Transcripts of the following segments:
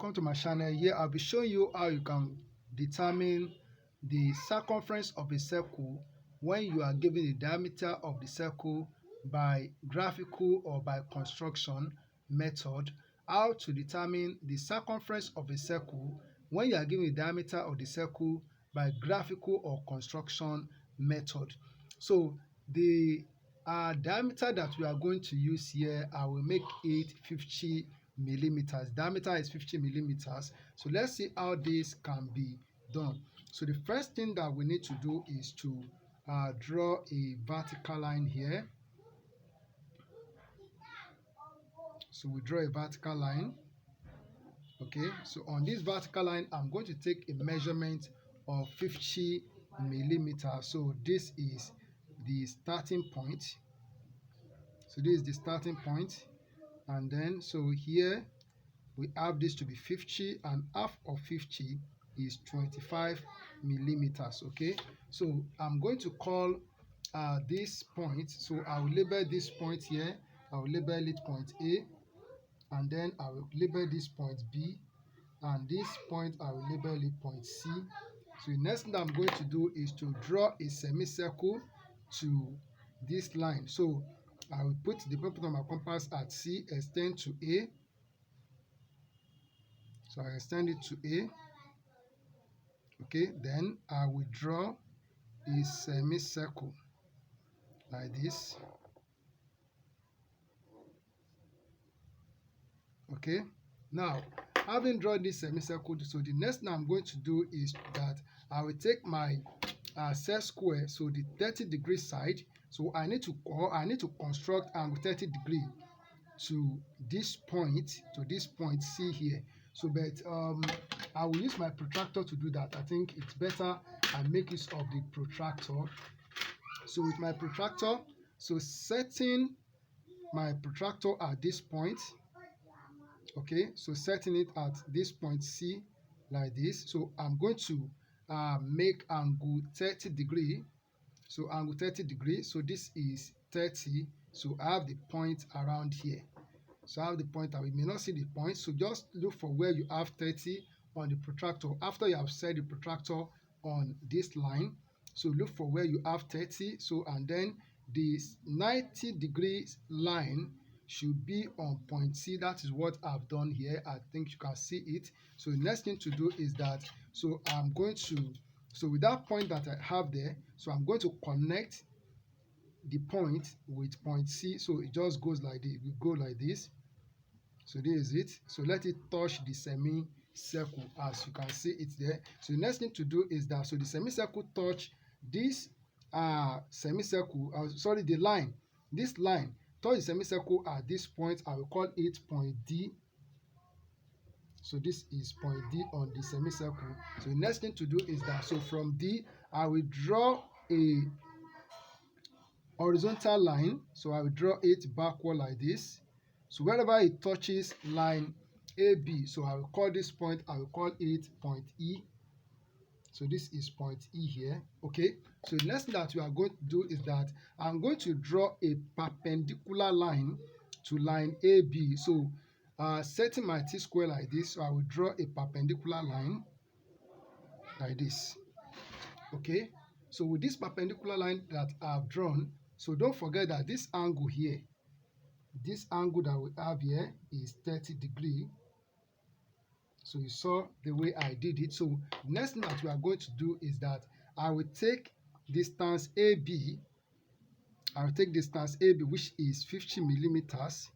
welcome to my channel. Here I'll be showing you how you can determine the circumference of a circle when you are given the diameter of the circle by graphical or by construction method. How to determine the circumference of a circle when you are given the diameter of the circle by graphical or construction method. So the diameter that we are going to use here, I will make it 50 millimeters. Diameter is 50 millimeters. So let's see how this can be done. So the first thing that we need to do is to draw a vertical line here. So we draw a vertical line. Okay, so on this vertical line, I'm going to take a measurement of 50 millimeters. So this is the starting point. So this is the starting point. And then so here we have this to be 50, and half of 50 is 25 millimeters. Okay, so I'm going to call this point, so I will label this point here, I will label it point A, and then I will label this point B, and this point I will label it point C. So the next thing I'm going to do is to draw a semicircle to this line. So I will put the point of my compass at C, extend to A. So I extend it to A. Okay, then I will draw a semicircle like this. Okay, now having drawn this semicircle, so the next thing I'm going to do is that I will take my set square, so the 30-degree side. So I need to construct angle 30 degree to this point C here. So but I will use my protractor to do that. I think it's better I make use of the protractor. So with my protractor, so setting my protractor at this point. Okay, so setting it at this point C like this. So I'm going to make angle 30 degree. So angle 30 degree. So this is 30. So I have the point around here. So I have the point, and we may not see the point. So just look for where you have 30 on the protractor. After you have set the protractor on this line, so look for where you have 30. So and then this 90 degrees line should be on point C. That is what I've done here. I think you can see it. So the next thing to do is that, so I'm going to, so with that point that I have there, so I'm going to connect the point with point C. So it just goes like this. We go like this. So this is it. So let it touch the semicircle, as you can see it there. So the next thing to do is that, so the semicircle touch this semicircle, the line, this line touch the semicircle at this point. I will call it point D. So this is point D on the semicircle. So the next thing to do is that, so from D I will draw a horizontal line. So I will draw it backward like this. So wherever it touches line AB, so I will call this point, I will call it point E. So this is point E here. Okay, so the next thing that we are going to do is that I'm going to draw a perpendicular line to line AB. So setting my T-square like this, so I will draw a perpendicular line like this. Okay, so with this perpendicular line that I've drawn, so don't forget that this angle here, this angle that we have here is 30 degrees. So you saw the way I did it. So next thing that we are going to do is that I will take distance AB. I will take distance AB, which is 50 millimeters.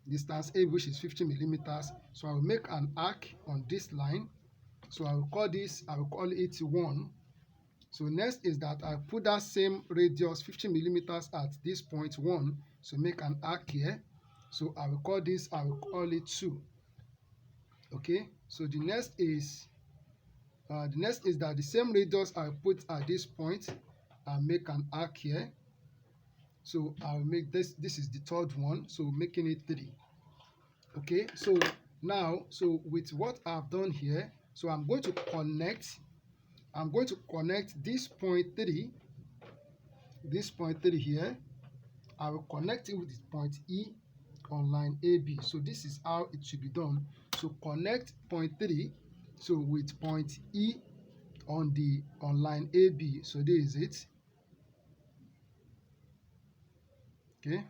Distance AB, which is 50 millimeters. So I will make an arc on this line. So I will call this, I will call it 1. So next is that I put that same radius 50 millimeters at this point 1. So make an arc here. So I will call this, I will call it 2. Okay, so the next is that the same radius I put at this point and make an arc here. So I'll make this is the third one, so making it 3. Okay, so now, so with what I've done here, so I'm going to connect this point 3, here. I will connect it with point E, on line AB. So this is how it should be done. So connect point 3 so with point E on line AB. So this is it. Okay.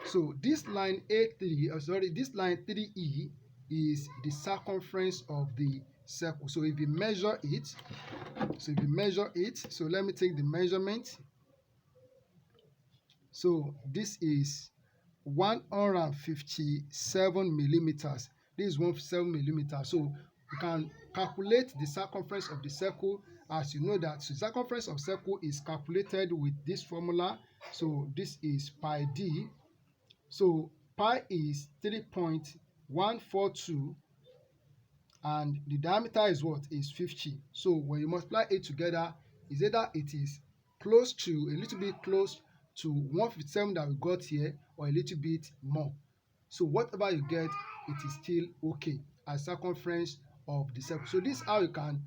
So this line A3, this line 3E is the circumference of the circle. So if you measure it, so let me take the measurement. So this is 157 millimeters. This is 157 millimeters. So you can calculate the circumference of the circle, as you know that the circumference of circle is calculated with this formula. So this is pi d. So pi is 3.142 and the diameter is what? Is 50. So when you multiply it together, is either it is close to, a little bit close to 157 that we got here, or a little bit more. So whatever you get, it is still okay as circumference of the circle. So this is how you can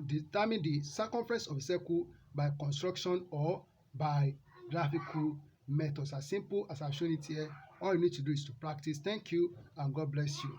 determine the circumference of a circle by construction or by graphical methods. As simple as I've shown it here. All you need to do is to practice. Thank you and God bless you.